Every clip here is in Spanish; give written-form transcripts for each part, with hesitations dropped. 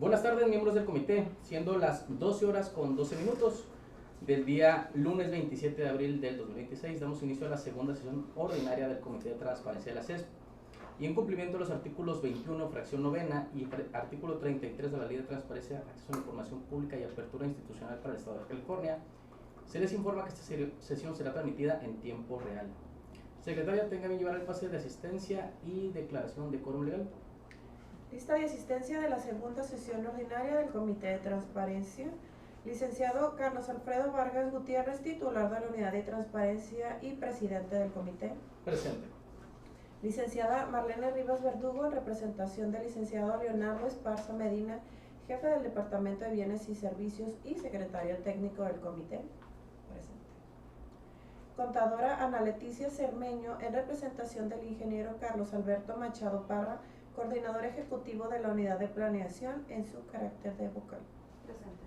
Buenas tardes, miembros del comité, siendo las 12 horas con 12 minutos del día lunes 27 de abril del 2026, damos inicio a la segunda sesión ordinaria del Comité de Transparencia de la CESP. Y en cumplimiento de los artículos 21, fracción novena y artículo 33 de la Ley de Transparencia, Acceso a la Información Pública y Apertura Institucional para el Estado de California, se les informa que esta sesión será transmitida en tiempo real. Secretaria, tenga bien llevar el pase de asistencia y declaración de quórum legal. Lista de asistencia de la segunda sesión ordinaria del Comité de Transparencia. Licenciado Carlos Alfredo Vargas Gutiérrez, titular de la Unidad de Transparencia y presidente del comité. Presente. Licenciada Marlene Rivas Verdugo, en representación del licenciado Leonardo Esparza Medina, jefe del Departamento de Bienes y Servicios y secretario técnico del comité. Presente. Contadora Ana Leticia Cermeño, en representación del ingeniero Carlos Alberto Machado Parra, coordinador ejecutivo de la Unidad de Planeación, en su carácter de vocal. Presente.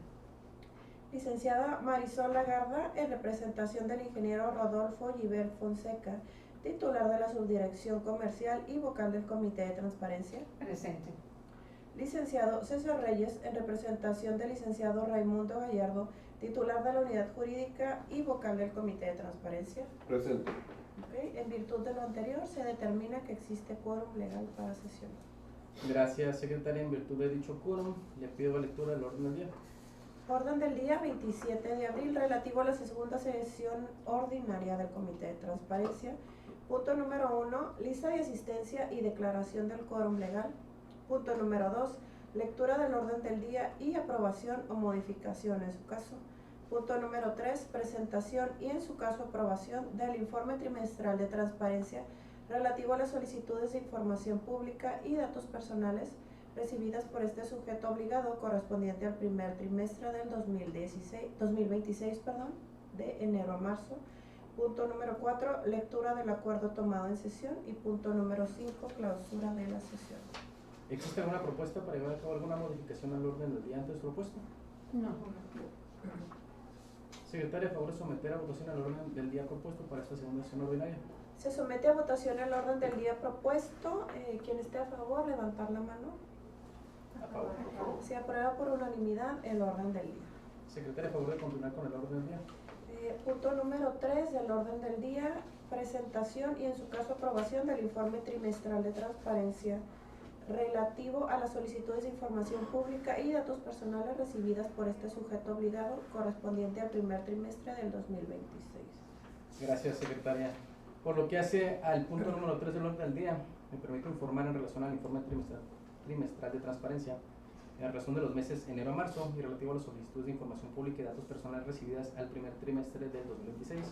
Licenciada Marisol Lagarda, en representación del ingeniero Rodolfo Giver Fonseca, titular de la Subdirección Comercial y vocal del Comité de Transparencia. Presente. Licenciado César Reyes, en representación del licenciado Raimundo Gallardo, titular de la Unidad Jurídica y vocal del Comité de Transparencia. Presente. Okay. En virtud de lo anterior, se determina que existe quórum legal para sesión. Gracias, secretaria. En virtud de dicho quórum, le pido la lectura del orden del día. Orden del día 27 de abril relativo a la segunda sesión ordinaria del Comité de Transparencia. Punto número 1, lista de asistencia y declaración del quórum legal. Punto número 2, lectura del orden del día y aprobación o modificación en su caso. Punto número 3, presentación y en su caso aprobación del informe trimestral de transparencia relativo a las solicitudes de información pública y datos personales recibidas por este sujeto obligado correspondiente al primer trimestre del 2026, de enero a marzo. Punto número 4, lectura del acuerdo tomado en sesión. Y punto número 5, clausura de la sesión. ¿Existe alguna propuesta para llevar a cabo alguna modificación al orden del día antes propuesto? No. Secretaria, a favor de someter a votación el orden del día propuesto para esta segunda sesión ordinaria. Se somete a votación el orden del día propuesto. Quien esté a favor, levantar la mano. A favor. Se aprueba por unanimidad el orden del día. Secretaria, a favor de continuar con el orden del día. Punto número 3 del orden del día, presentación y en su caso aprobación del informe trimestral de transparencia relativo a las solicitudes de información pública y datos personales recibidas por este sujeto obligado correspondiente al primer trimestre del 2026. Gracias, secretaria. Por lo que hace al punto número 3 del orden del día, me permito informar en relación al informe trimestral de transparencia en razón de los meses enero a marzo y relativo a las solicitudes de información pública y datos personales recibidas al primer trimestre del 2026.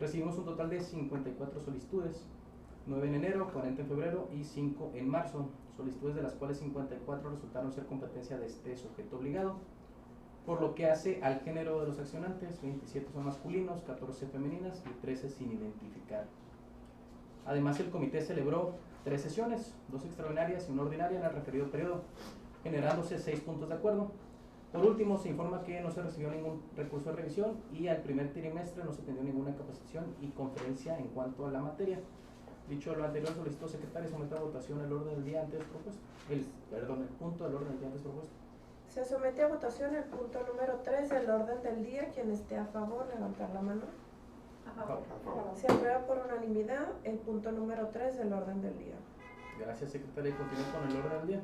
Recibimos un total de 54 solicitudes, 9 en enero, 40 en febrero y 5 en marzo, solicitudes de las cuales 54 resultaron ser competencia de este sujeto obligado. Por lo que hace al género de los accionantes, 27 son masculinos, 14 femeninas y 13 sin identificar. Además, el comité celebró 3 sesiones, 2 extraordinarias y 1 ordinaria en el referido periodo, generándose 6 puntos de acuerdo. Por último, se informa que no se recibió ningún recurso de revisión y al primer trimestre no se atendió ninguna capacitación y conferencia en cuanto a la materia. Dicho lo anterior, solicito, secretaria, someter a votación el orden del día antes propuesto. El punto del orden del día antes propuesto. Se somete a votación el punto número 3 del orden del día. Quien esté a favor, levantar la mano. A favor. Se aprueba por unanimidad el punto número 3 del orden del día. Gracias, secretaria, y continúo con el orden del día.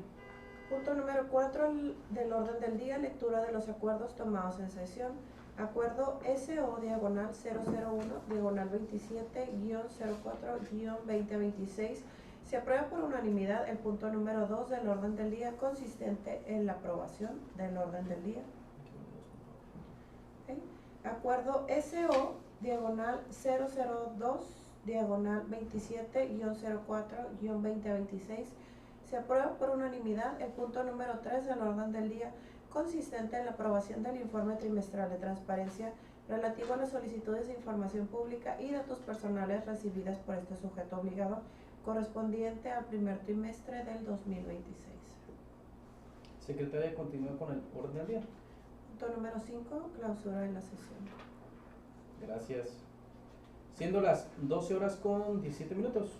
Punto número 4 del orden del día, lectura de los acuerdos tomados en sesión. Acuerdo SO diagonal 001 diagonal 27-04-2026. Se aprueba por unanimidad el punto número 2 del orden del día, consistente en la aprobación del orden del día. Okay. Acuerdo SO diagonal 002 diagonal 27-04-2026. Se aprueba por unanimidad el punto número 3 del orden del día, consistente en la aprobación del informe trimestral de transparencia relativo a las solicitudes de información pública y datos personales recibidas por este sujeto obligado correspondiente al primer trimestre del 2026. Secretaria, continúa con el orden del día. Punto número 5, clausura de la sesión. Gracias. Siendo las 12 horas con 17 minutos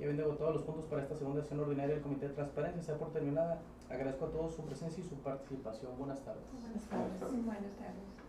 Y habiendo votado los puntos para esta segunda sesión ordinaria del Comité de Transparencia, sea por terminada. Agradezco a todos su presencia y su participación. Buenas tardes. Buenas tardes. Buenas tardes.